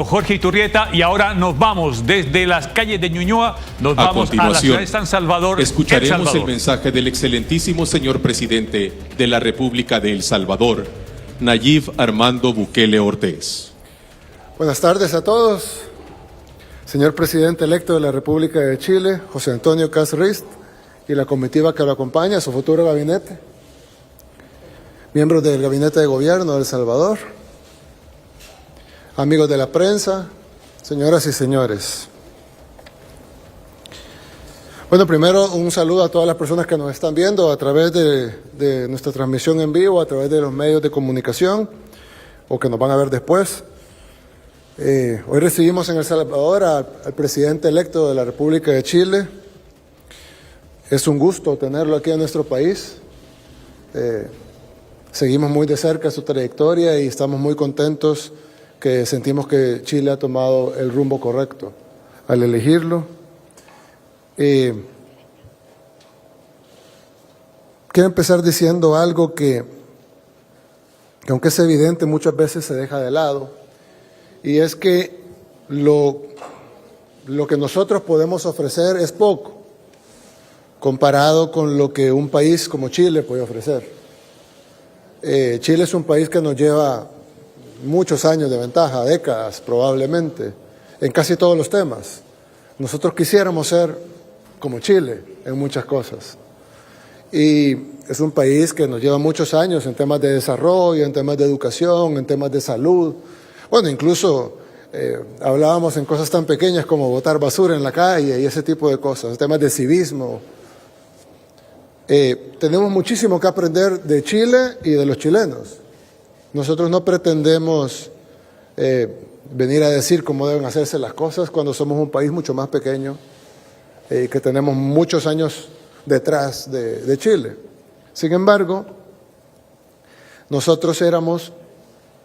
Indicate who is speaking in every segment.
Speaker 1: Jorge Iturrieta, y ahora nos vamos desde las calles de Ñuñoa, nos vamos a la ciudad de San Salvador.
Speaker 2: Escucharemos el mensaje del excelentísimo señor presidente de la República de El Salvador, Nayib Armando Bukele Ortiz.
Speaker 3: Buenas tardes a todos. Señor presidente electo de la República de Chile, José Antonio Kast Rist, y la comitiva que lo acompaña, su futuro gabinete, miembros del Gabinete de Gobierno de El Salvador, amigos de la prensa, señoras y señores. Bueno, primero un saludo a todas las personas que nos están viendo a través de nuestra transmisión en vivo, a través de los medios de comunicación, o que nos van a ver después. Hoy recibimos en El Salvador al presidente electo de la República de Chile. Es un gusto tenerlo aquí en nuestro país. Seguimos muy de cerca su trayectoria y estamos muy contentos que sentimos que Chile ha tomado el rumbo correcto al elegirlo. Quiero empezar diciendo algo que aunque es evidente, muchas veces se deja de lado, y es que lo que nosotros podemos ofrecer es poco comparado con lo que un país como Chile puede ofrecer. Chile es un país que nos lleva muchos años de ventaja, décadas probablemente, en casi todos los temas. Nosotros quisiéramos ser como Chile en muchas cosas. Y es un país que nos lleva muchos años en temas de desarrollo, en temas de educación, en temas de salud. Bueno, incluso hablábamos en cosas tan pequeñas como botar basura en la calle y ese tipo de cosas, temas de civismo. Tenemos muchísimo que aprender de Chile y de los chilenos. Nosotros no pretendemos venir a decir cómo deben hacerse las cosas cuando somos un país mucho más pequeño que tenemos muchos años detrás de Chile. Sin embargo, nosotros éramos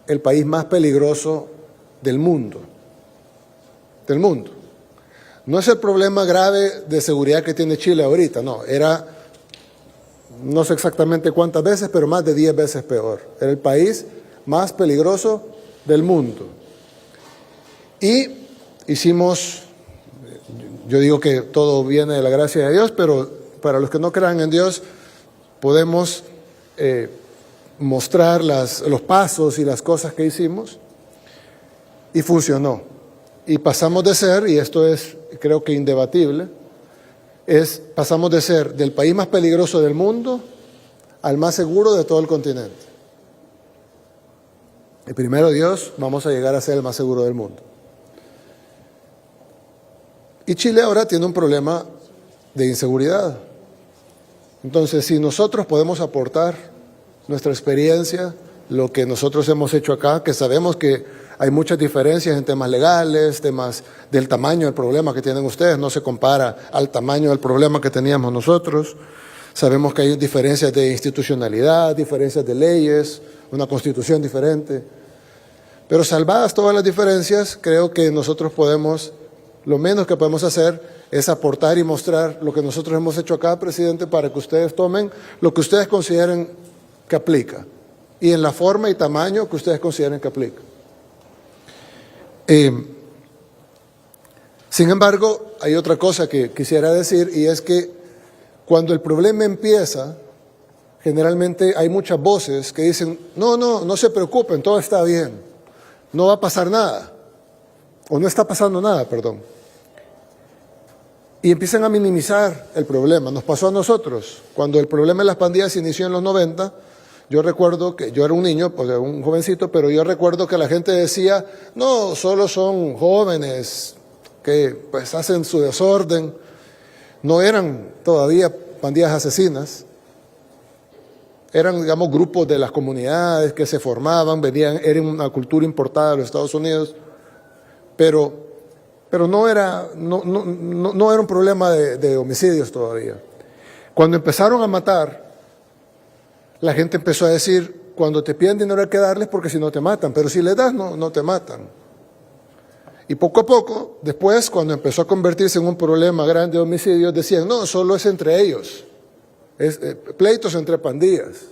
Speaker 3: el país más peligroso del mundo. No es el problema grave de seguridad que tiene Chile ahorita, no, era, no sé exactamente cuántas veces, pero más de 10 veces peor. Era el país más peligroso del mundo. Y hicimos, yo digo que todo viene de la gracia de Dios, pero para los que no crean en Dios, podemos mostrar los pasos y las cosas que hicimos, y funcionó. Y pasamos de ser, y esto es creo que indebatible, pasamos de ser del país más peligroso del mundo al más seguro de todo el continente. Y primero Dios, vamos a llegar a ser el más seguro del mundo. Y Chile ahora tiene un problema de inseguridad. Entonces, si nosotros podemos aportar nuestra experiencia, lo que nosotros hemos hecho acá, que sabemos que hay muchas diferencias en temas legales, temas del tamaño del problema que tienen ustedes, no se compara al tamaño del problema que teníamos nosotros. Sabemos que hay diferencias de institucionalidad, diferencias de leyes, una constitución diferente. Pero salvadas todas las diferencias, creo que nosotros podemos, lo menos que podemos hacer es aportar y mostrar lo que nosotros hemos hecho acá, presidente, para que ustedes tomen lo que ustedes consideren que aplica y en la forma y tamaño que ustedes consideren que aplica. Sin embargo, hay otra cosa que quisiera decir, y es que cuando el problema empieza, generalmente hay muchas voces que dicen, no se preocupen, todo está bien, no va a pasar nada, o no está pasando nada, perdón. Y empiezan a minimizar el problema. Nos pasó a nosotros. Cuando el problema de las pandillas se inició en los 90, yo recuerdo que yo era un niño, pues un jovencito, pero yo recuerdo que la gente decía, no, solo son jóvenes que pues hacen su desorden. No eran todavía pandillas asesinas. Eran, digamos, grupos de las comunidades que se formaban, eran una cultura importada de los Estados Unidos, pero no era un problema de homicidios todavía. Cuando empezaron a matar, la gente empezó a decir, cuando te piden dinero hay que darles porque si no te matan, pero si les das no te matan. Y poco a poco, después, cuando empezó a convertirse en un problema grande de homicidios, decían, no, solo es entre ellos, es pleitos entre pandillas.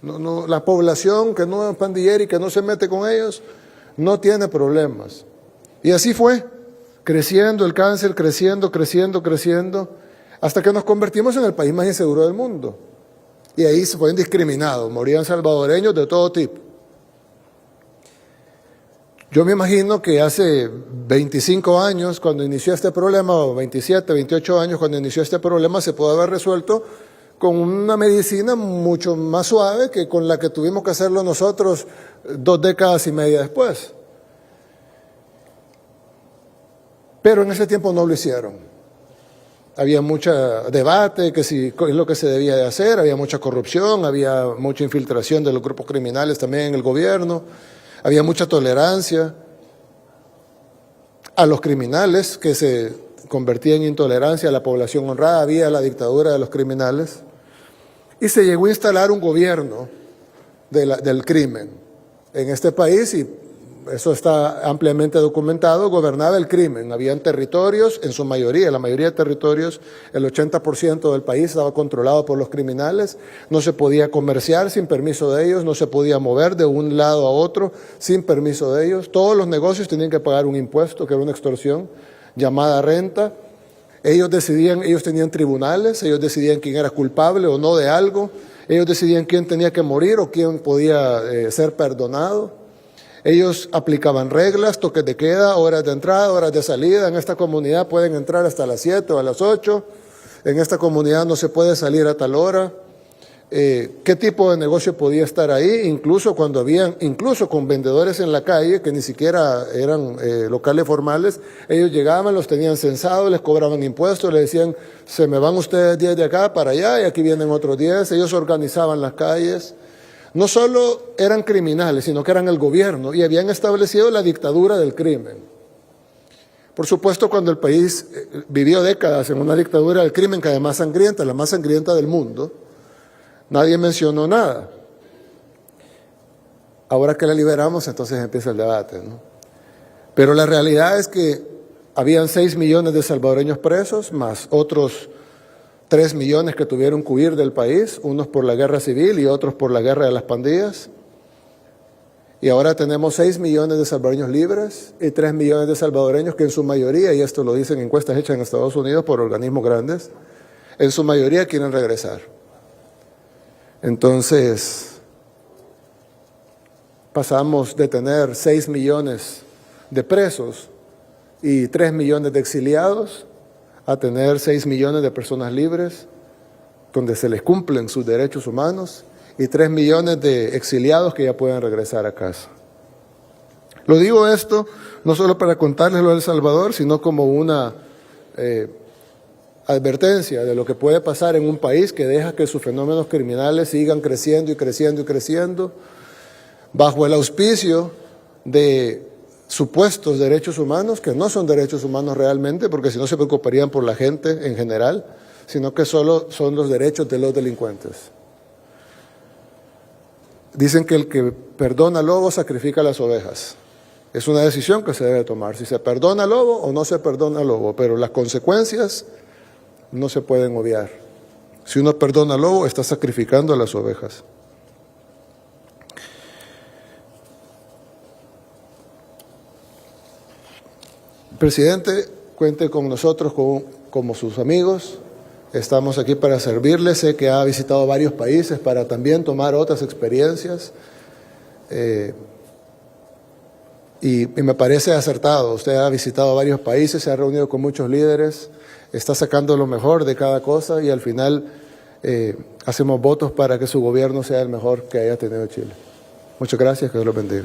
Speaker 3: La población que no es pandillera y que no se mete con ellos, no tiene problemas. Y así fue, creciendo el cáncer, creciendo, hasta que nos convertimos en el país más inseguro del mundo. Y ahí se fue indiscriminado, morían salvadoreños de todo tipo. Yo me imagino que hace 25 años, cuando inició este problema, o 27, 28 años, cuando inició este problema, se pudo haber resuelto con una medicina mucho más suave que con la que tuvimos que hacerlo nosotros 2 décadas y media después. Pero en ese tiempo no lo hicieron. Había mucho debate, que si es lo que se debía de hacer, había mucha corrupción, había mucha infiltración de los grupos criminales también en el gobierno, había mucha tolerancia a los criminales que se convertía en intolerancia a la población honrada, había la dictadura de los criminales y se llegó a instalar un gobierno del crimen en este país y eso está ampliamente documentado, gobernaba el crimen, habían territorios, en su mayoría, la mayoría de territorios, el 80% del país estaba controlado por los criminales, no se podía comerciar sin permiso de ellos, no se podía mover de un lado a otro sin permiso de ellos, todos los negocios tenían que pagar un impuesto, que era una extorsión, llamada renta, ellos decidían, ellos tenían tribunales, ellos decidían quién era culpable o no de algo, ellos decidían quién tenía que morir o quién podía ser perdonado. Ellos aplicaban reglas, toques de queda, horas de entrada, horas de salida. En esta comunidad pueden entrar hasta las 7 o a las 8. En esta comunidad no se puede salir a tal hora. ¿Qué tipo de negocio podía estar ahí? Incluso con vendedores en la calle, que ni siquiera eran locales formales, ellos llegaban, los tenían censados, les cobraban impuestos, les decían, se me van ustedes 10 de acá para allá y aquí vienen otros 10. Ellos organizaban las calles. No solo eran criminales, sino que eran el gobierno y habían establecido la dictadura del crimen. Por supuesto, cuando el país vivió décadas en una dictadura del crimen que además sangrienta, la más sangrienta del mundo, nadie mencionó nada. Ahora que la liberamos, entonces empieza el debate, ¿no? Pero la realidad es que habían 6 millones de salvadoreños presos, más otros 3 millones que tuvieron que huir del país, unos por la guerra civil y otros por la guerra de las pandillas. Y ahora tenemos 6 millones de salvadoreños libres y 3 millones de salvadoreños que en su mayoría, y esto lo dicen encuestas hechas en Estados Unidos por organismos grandes, en su mayoría quieren regresar. Entonces, pasamos de tener 6 millones de presos y 3 millones de exiliados a tener 6 millones de personas libres, donde se les cumplen sus derechos humanos, y 3 millones de exiliados que ya pueden regresar a casa. Lo digo esto no solo para contarles lo de El Salvador, sino como una advertencia de lo que puede pasar en un país que deja que sus fenómenos criminales sigan creciendo y creciendo y creciendo, bajo el auspicio de supuestos derechos humanos, que no son derechos humanos realmente, porque si no se preocuparían por la gente en general, sino que solo son los derechos de los delincuentes. Dicen que el que perdona al lobo sacrifica las ovejas. Es una decisión que se debe tomar, si se perdona al lobo o no se perdona al lobo, pero las consecuencias no se pueden obviar. Si uno perdona al lobo, está sacrificando a las ovejas. Presidente, cuente con nosotros como sus amigos. Estamos aquí para servirle. Sé que ha visitado varios países para también tomar otras experiencias. Y me parece acertado. Usted ha visitado varios países, se ha reunido con muchos líderes, está sacando lo mejor de cada cosa y al final hacemos votos para que su gobierno sea el mejor que haya tenido Chile. Muchas gracias, que Dios los bendiga.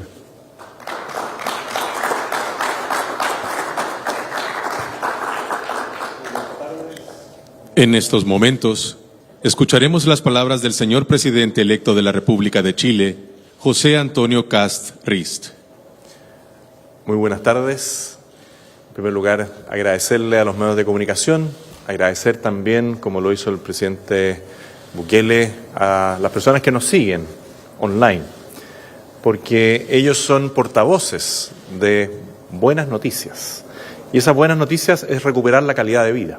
Speaker 2: En estos momentos, escucharemos las palabras del señor presidente electo de la República de Chile, José Antonio Kast Rist.
Speaker 4: Muy buenas tardes. En primer lugar, agradecerle a los medios de comunicación, agradecer también, como lo hizo el presidente Bukele, a las personas que nos siguen online, porque ellos son portavoces de buenas noticias. Y esas buenas noticias es recuperar la calidad de vida.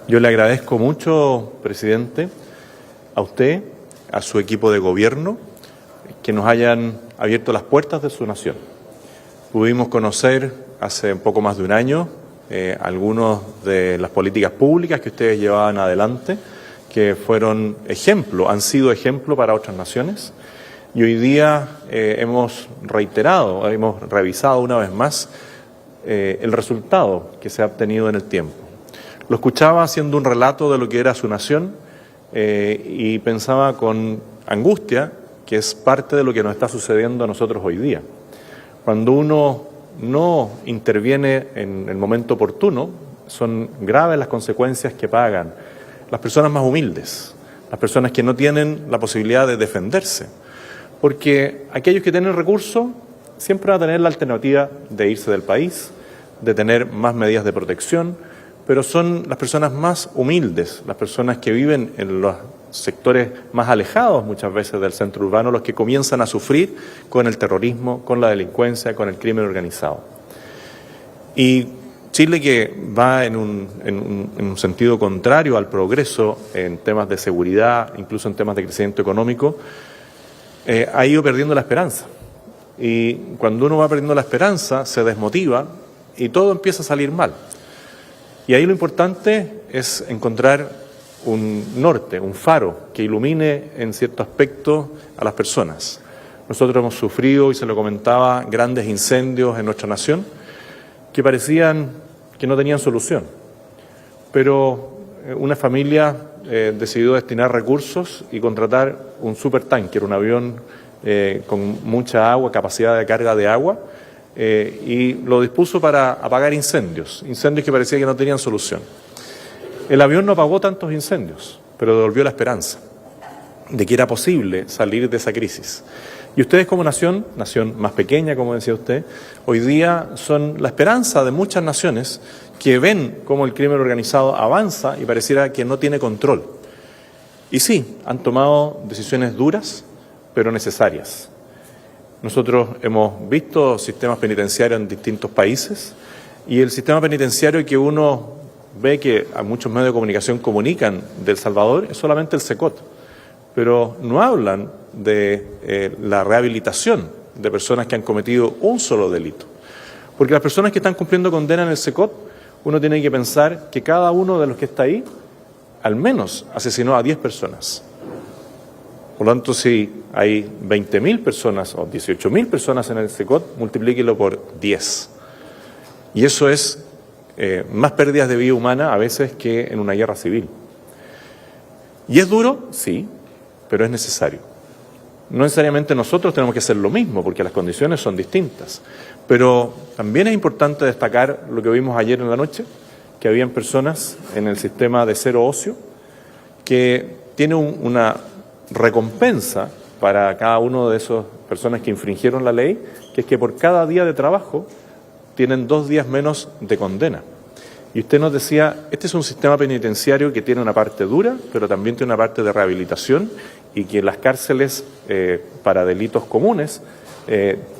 Speaker 4: Yo le agradezco mucho, presidente, a usted, a su equipo de gobierno, que nos hayan abierto las puertas de su nación. Pudimos conocer hace un poco más de un año algunas de las políticas públicas que ustedes llevaban adelante, que fueron ejemplo, han sido ejemplo para otras naciones. Y hoy día hemos reiterado, hemos revisado una vez más el resultado que se ha obtenido en el tiempo. Lo escuchaba haciendo un relato de lo que era su nación y pensaba con angustia que es parte de lo que nos está sucediendo a nosotros hoy día. Cuando uno no interviene en el momento oportuno, son graves las consecuencias que pagan las personas más humildes, las personas que no tienen la posibilidad de defenderse. Porque aquellos que tienen recursos siempre van a tener la alternativa de irse del país, de tener más medidas de protección, pero son las personas más humildes, las personas que viven en los sectores más alejados muchas veces del centro urbano, los que comienzan a sufrir con el terrorismo, con la delincuencia, con el crimen organizado. Y Chile, que va en un sentido contrario al progreso en temas de seguridad, incluso en temas de crecimiento económico, ha ido perdiendo la esperanza. Y cuando uno va perdiendo la esperanza, se desmotiva y todo empieza a salir mal. Y ahí lo importante es encontrar un norte, un faro que ilumine en cierto aspecto a las personas. Nosotros hemos sufrido, y se lo comentaba, grandes incendios en nuestra nación que parecían que no tenían solución. Pero una familia decidió destinar recursos y contratar un supertanker, un avión con mucha agua, capacidad de carga de agua, y lo dispuso para apagar incendios que parecía que no tenían solución. El avión no apagó tantos incendios, pero devolvió la esperanza de que era posible salir de esa crisis. Y ustedes como nación más pequeña, como decía usted, hoy día son la esperanza de muchas naciones que ven cómo el crimen organizado avanza y pareciera que no tiene control. Y sí, han tomado decisiones duras, pero necesarias. Nosotros hemos visto sistemas penitenciarios en distintos países y el sistema penitenciario que uno ve que a muchos medios de comunicación comunican de El Salvador es solamente el SECOT, pero no hablan de la rehabilitación de personas que han cometido un solo delito. Porque las personas que están cumpliendo condena en el SECOT, uno tiene que pensar que cada uno de los que está ahí, al menos asesinó a 10 personas. Por lo tanto, si hay 20.000 personas o 18.000 personas en el SECOT, multiplíquelo por 10. Y eso es más pérdidas de vida humana a veces que en una guerra civil. ¿Y es duro? Sí, pero es necesario. No necesariamente nosotros tenemos que hacer lo mismo, porque las condiciones son distintas. Pero también es importante destacar lo que vimos ayer en la noche, que habían personas en el sistema de cero ocio que tiene una recompensa para cada uno de esas personas que infringieron la ley, que es que por cada día de trabajo tienen 2 días menos de condena. Y usted nos decía, este es un sistema penitenciario que tiene una parte dura, pero también tiene una parte de rehabilitación y que las cárceles para delitos comunes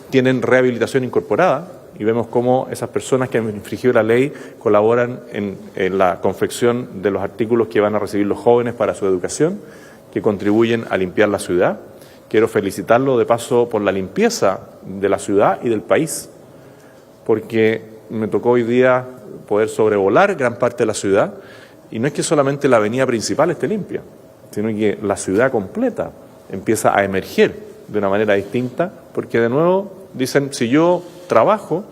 Speaker 4: tienen rehabilitación incorporada y vemos cómo esas personas que han infringido la ley colaboran en la confección de los artículos que van a recibir los jóvenes para su educación, que contribuyen a limpiar la ciudad. Quiero felicitarlo de paso por la limpieza de la ciudad y del país, porque me tocó hoy día poder sobrevolar gran parte de la ciudad y no es que solamente la avenida principal esté limpia, sino que la ciudad completa empieza a emerger de una manera distinta, porque de nuevo dicen, si yo trabajo,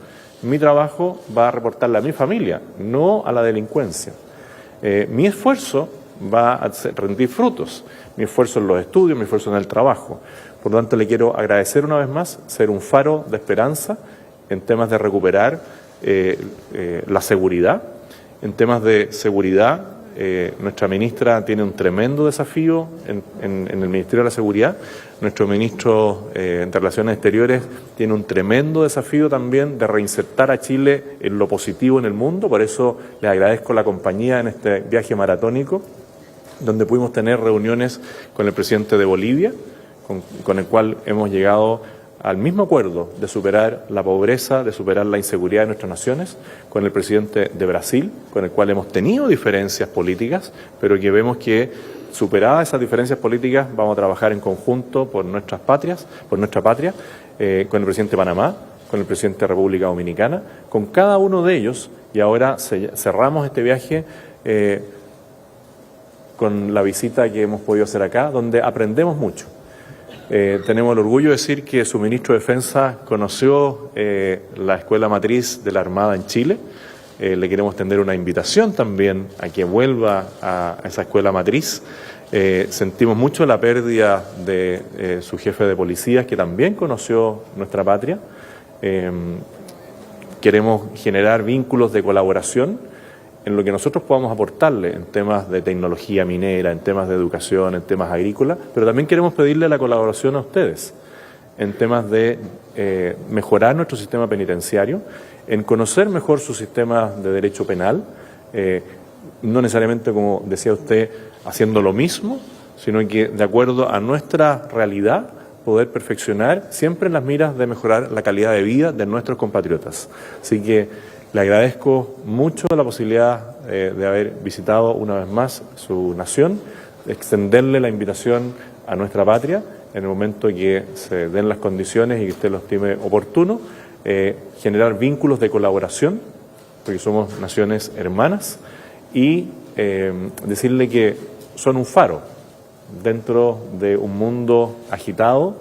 Speaker 4: mi trabajo va a reportarle a mi familia, no a la delincuencia. Mi esfuerzo va a rendir frutos, mi esfuerzo en los estudios, mi esfuerzo en el trabajo. Por lo tanto, le quiero agradecer una vez más, ser un faro de esperanza en temas de recuperar la seguridad. En temas de seguridad, nuestra ministra tiene un tremendo desafío en el Ministerio de la Seguridad. Nuestro ministro de Relaciones Exteriores tiene un tremendo desafío también de reinsertar a Chile en lo positivo en el mundo. Por eso les agradezco la compañía en este viaje maratónico, donde pudimos tener reuniones con el presidente de Bolivia, con el cual hemos llegado al mismo acuerdo de superar la pobreza, de superar la inseguridad de nuestras naciones, con el presidente de Brasil, con el cual hemos tenido diferencias políticas, pero que vemos que superadas esas diferencias políticas vamos a trabajar en conjunto por nuestras patrias, por nuestra patria, con el presidente de Panamá, con el presidente de República Dominicana, con cada uno de ellos, y ahora cerramos este viaje con la visita que hemos podido hacer acá, donde aprendemos mucho. Tenemos el orgullo de decir que su ministro de Defensa conoció la escuela matriz de la Armada en Chile. Le queremos extender una invitación también a que vuelva a esa escuela matriz. Sentimos mucho la pérdida de su jefe de policías, que también conoció nuestra patria. Queremos generar vínculos de colaboración en lo que nosotros podamos aportarle en temas de tecnología minera, en temas de educación, en temas agrícolas, pero también queremos pedirle la colaboración a ustedes en temas de mejorar nuestro sistema penitenciario, en conocer mejor su sistema de derecho penal, no necesariamente, como decía usted, haciendo lo mismo, sino que de acuerdo a nuestra realidad poder perfeccionar siempre en las miras de mejorar la calidad de vida de nuestros compatriotas. Así que le agradezco mucho la posibilidad de haber visitado una vez más su nación, de extenderle la invitación a nuestra patria en el momento que se den las condiciones y que usted lo estime oportuno, generar vínculos de colaboración, porque somos naciones hermanas, y decirle que son un faro dentro de un mundo agitado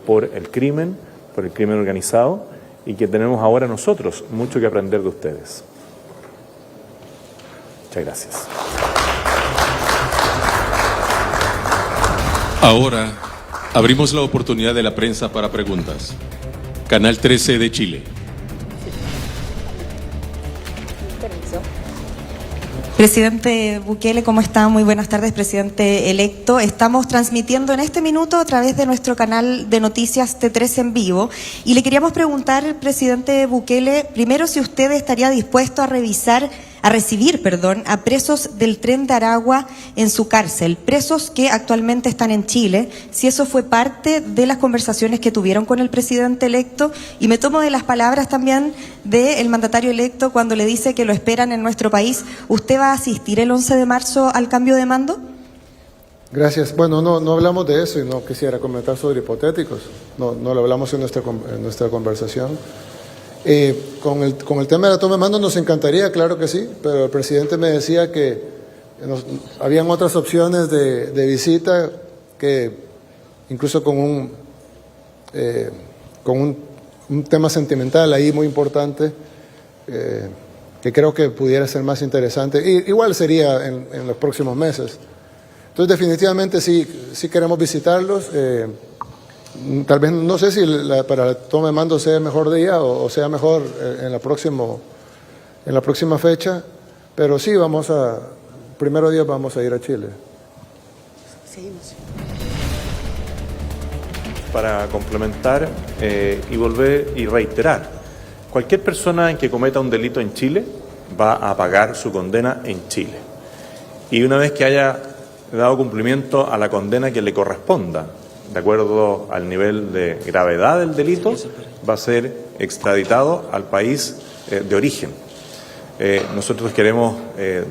Speaker 4: por el crimen organizado, y que tenemos ahora nosotros mucho que aprender de ustedes. Muchas gracias.
Speaker 2: Ahora abrimos la oportunidad de la prensa para preguntas. Canal 13 de Chile.
Speaker 5: Presidente Bukele, ¿cómo está? Muy buenas tardes, presidente electo. Estamos transmitiendo en este minuto a través de nuestro canal de noticias T3 en vivo y le queríamos preguntar, presidente Bukele, primero si usted estaría dispuesto a recibir a presos del Tren de Aragua en su cárcel, presos que actualmente están en Chile, si eso fue parte de las conversaciones que tuvieron con el presidente electo, y me tomo de las palabras también del mandatario electo cuando le dice que lo esperan en nuestro país. ¿Usted va a asistir el 11 de marzo al cambio de mando?
Speaker 3: Gracias. Bueno, no hablamos de eso y no quisiera comentar sobre hipotéticos. No lo hablamos en nuestra conversación. Con el tema de la toma de mando nos encantaría, claro que sí, pero el presidente me decía que habían otras opciones de visita, que incluso con un tema sentimental ahí muy importante, que creo que pudiera ser más interesante. Igual sería en los próximos meses. Entonces definitivamente sí queremos visitarlos. Tal vez, no sé si para la toma de mando sea el mejor día o sea mejor en la próxima fecha, pero sí primero día vamos a ir a Chile.
Speaker 4: Para complementar y volver y reiterar, cualquier persona que cometa un delito en Chile va a pagar su condena en Chile. Y una vez que haya dado cumplimiento a la condena que le corresponda, de acuerdo al nivel de gravedad del delito, va a ser extraditado al país de origen. Nosotros queremos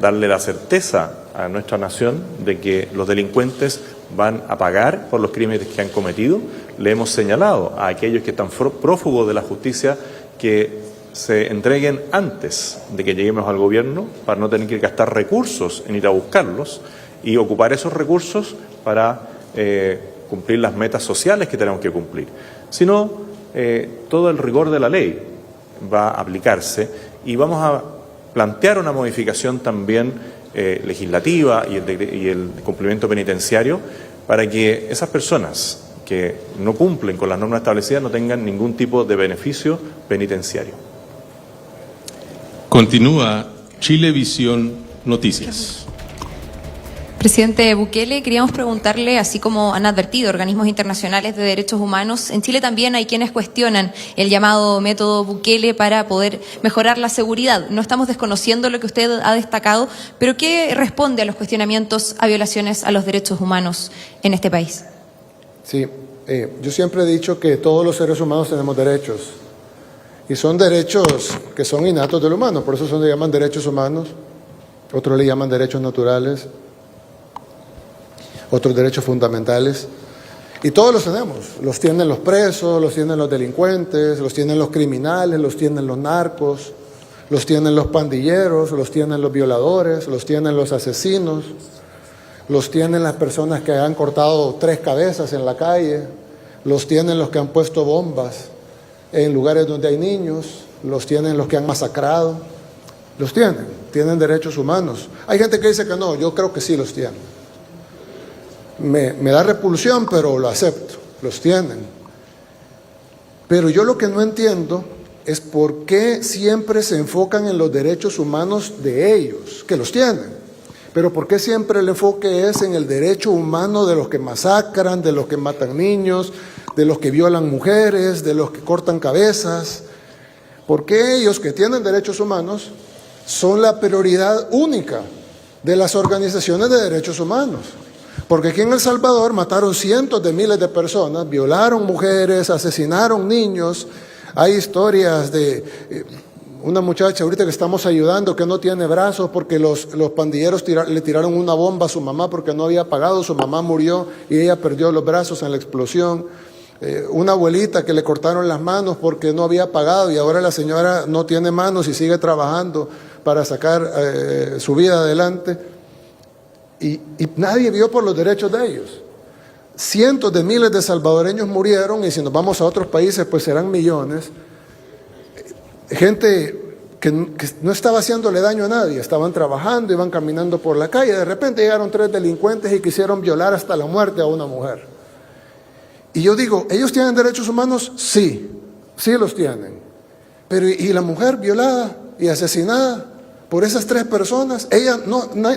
Speaker 4: darle la certeza a nuestra nación de que los delincuentes van a pagar por los crímenes que han cometido. Le hemos señalado a aquellos que están prófugos de la justicia que se entreguen antes de que lleguemos al gobierno, para no tener que gastar recursos en ir a buscarlos y ocupar esos recursos para cumplir las metas sociales que tenemos que cumplir. Si no, todo el rigor de la ley va a aplicarse y vamos a plantear una modificación también legislativa y el cumplimiento penitenciario para que esas personas que no cumplen con las normas establecidas no tengan ningún tipo de beneficio penitenciario.
Speaker 2: Continúa Chilevisión Noticias.
Speaker 6: Presidente Bukele, queríamos preguntarle, así como han advertido organismos internacionales de derechos humanos, en Chile también hay quienes cuestionan el llamado método Bukele para poder mejorar la seguridad. No estamos desconociendo lo que usted ha destacado, pero ¿qué responde a los cuestionamientos a violaciones a los derechos humanos en este país?
Speaker 3: Sí, yo siempre he dicho que todos los seres humanos tenemos derechos, y son derechos que son innatos del humano, por eso se llaman derechos humanos, otros le llaman derechos naturales, otros derechos fundamentales, Y todos los tenemos, los tienen los presos, los tienen los delincuentes, los tienen los criminales, los tienen los narcos, los tienen los pandilleros, los tienen los violadores, los tienen los asesinos, los tienen las personas que han cortado 3 cabezas en la calle, los tienen los que han puesto bombas en lugares donde hay niños, los tienen los que han masacrado, los tienen derechos humanos. Hay gente que dice que no, yo creo que sí los tienen. Me da repulsión, pero lo acepto, los tienen. Pero yo lo que no entiendo es por qué siempre se enfocan en los derechos humanos de ellos, que los tienen. Pero ¿por qué siempre el enfoque es en el derecho humano de los que masacran, de los que matan niños, de los que violan mujeres, de los que cortan cabezas? ¿Por qué ellos que tienen derechos humanos son la prioridad única de las organizaciones de derechos humanos? Porque aquí en El Salvador mataron cientos de miles de personas, violaron mujeres, asesinaron niños. Hay historias de una muchacha ahorita que estamos ayudando que no tiene brazos porque los pandilleros le tiraron una bomba a su mamá porque no había pagado, su mamá murió y ella perdió los brazos en la explosión. Una abuelita que le cortaron las manos porque no había pagado y ahora la señora no tiene manos y sigue trabajando para sacar su vida adelante. Y nadie vio por los derechos de ellos. Cientos de miles de salvadoreños murieron y si nos vamos a otros países pues serán millones. Gente que no estaba haciéndole daño a nadie, estaban trabajando, iban caminando por la calle, de repente llegaron 3 delincuentes y quisieron violar hasta la muerte a una mujer. Y yo digo, ¿ellos tienen derechos humanos? Sí, sí los tienen. Pero ¿y la mujer violada y asesinada por esas 3 personas?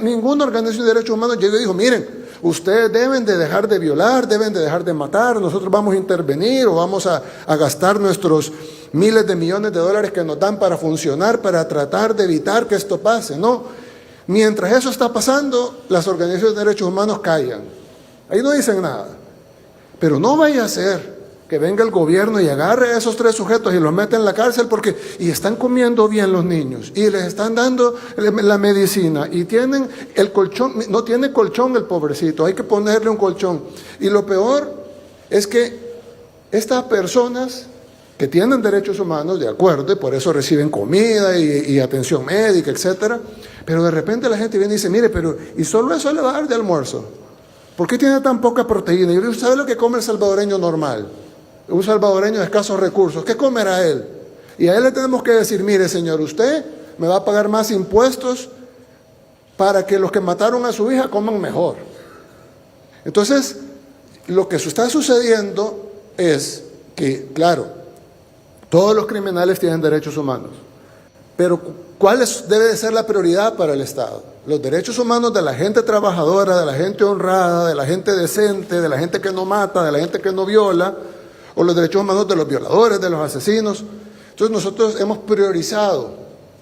Speaker 3: Ninguna organización de derechos humanos llegó y dijo, miren, ustedes deben de dejar de violar, deben de dejar de matar, nosotros vamos a intervenir o vamos a gastar nuestros miles de millones de dólares que nos dan para funcionar, para tratar de evitar que esto pase. No, mientras eso está pasando, las organizaciones de derechos humanos callan. Ahí no dicen nada. Pero no vaya a ser que venga el gobierno y agarre a esos 3 sujetos y los meta en la cárcel y están comiendo bien los niños y les están dando la medicina y tienen el colchón, no tiene colchón el pobrecito, hay que ponerle un colchón. Y lo peor es que estas personas que tienen derechos humanos, de acuerdo, y por eso reciben comida y atención médica, etcétera, pero de repente la gente viene y dice, mire, pero ¿y solo eso le va a dar de almuerzo? ¿Por qué tiene tan poca proteína? Y usted sabe lo que come el salvadoreño normal, un salvadoreño de escasos recursos, ¿qué comerá él? Y a él le tenemos que decir, mire señor, usted me va a pagar más impuestos para que los que mataron a su hija coman mejor. Entonces, lo que está sucediendo es que, claro, todos los criminales tienen derechos humanos, pero ¿cuál debe de ser la prioridad para el Estado? Los derechos humanos de la gente trabajadora, de la gente honrada, de la gente decente, de la gente que no mata, de la gente que no viola, o los derechos humanos de los violadores, de los asesinos. Entonces nosotros hemos priorizado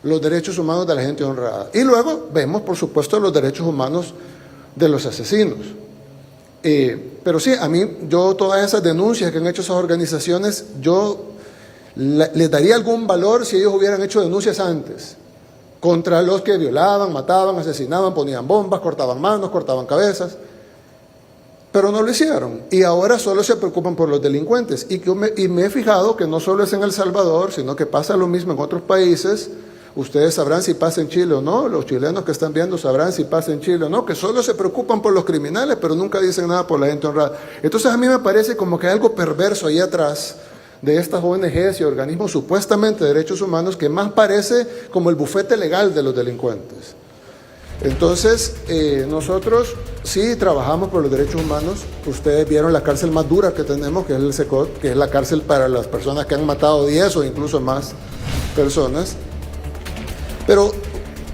Speaker 3: los derechos humanos de la gente honrada. Y luego vemos, por supuesto, los derechos humanos de los asesinos. Pero sí, a mí, yo todas esas denuncias que han hecho esas organizaciones, yo les daría algún valor si ellos hubieran hecho denuncias antes, contra los que violaban, mataban, asesinaban, ponían bombas, cortaban manos, cortaban cabezas. Pero no lo hicieron y ahora solo se preocupan por los delincuentes. Y me he fijado que no solo es en El Salvador, sino que pasa lo mismo en otros países. Ustedes sabrán si pasa en Chile o no, los chilenos que están viendo sabrán si pasa en Chile o no, que solo se preocupan por los criminales, pero nunca dicen nada por la gente honrada. Entonces a mí me parece como que hay algo perverso ahí atrás de estas ONGs y organismos supuestamente de derechos humanos que más parece como el bufete legal de los delincuentes. Entonces, nosotros sí trabajamos por los derechos humanos. Ustedes vieron la cárcel más dura que tenemos, que es el SECOT, que es la cárcel para las personas que han matado 10 o incluso más personas. Pero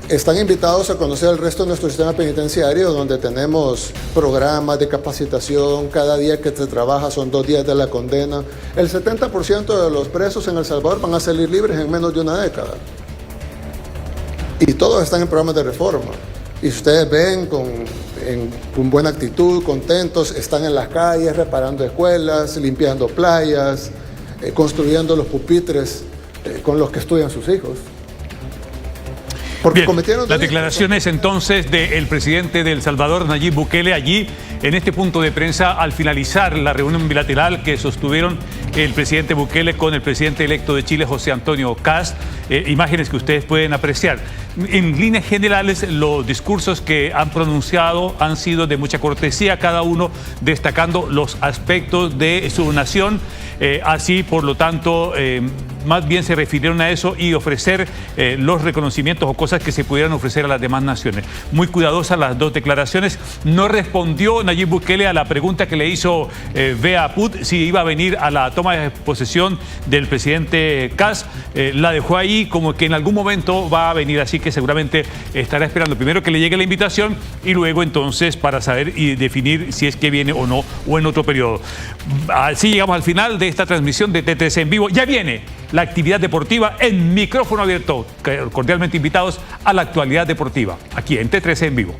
Speaker 3: están invitados a conocer el resto de nuestro sistema penitenciario, donde tenemos programas de capacitación. Cada día que se trabaja son 2 días de la condena. El 70% de los presos en El Salvador van a salir libres en menos de una década. Y todos están en programas de reforma. Y ustedes ven con buena actitud, contentos, están en las calles reparando escuelas, limpiando playas, construyendo los pupitres con los que estudian sus hijos. Porque
Speaker 1: Bien,
Speaker 3: cometieron
Speaker 1: las
Speaker 3: delitos.
Speaker 1: declaraciones entonces del presidente de El Salvador, Nayib Bukele, allí en este punto de prensa al finalizar la reunión bilateral que sostuvieron el presidente Bukele con el presidente electo de Chile, José Antonio Kast. Imágenes que ustedes pueden apreciar. En líneas generales, los discursos que han pronunciado han sido de mucha cortesía, cada uno destacando los aspectos de su nación. Así, por lo tanto, más bien se refirieron a eso y ofrecer los reconocimientos o cosas que se pudieran ofrecer a las demás naciones. Muy cuidadosas las dos declaraciones. No respondió Nayib Bukele a la pregunta que le hizo Bea Put si iba a venir a la toma de posesión del presidente Kast. La dejó ahí como que en algún momento va a venir, así que seguramente estará esperando primero que le llegue la invitación y luego entonces para saber y definir si es que viene o no o en otro periodo. Así llegamos al final de esta transmisión de T13 en vivo. Ya viene la actividad deportiva en micrófono abierto. Cordialmente invitados a la actualidad deportiva aquí en T13 en vivo.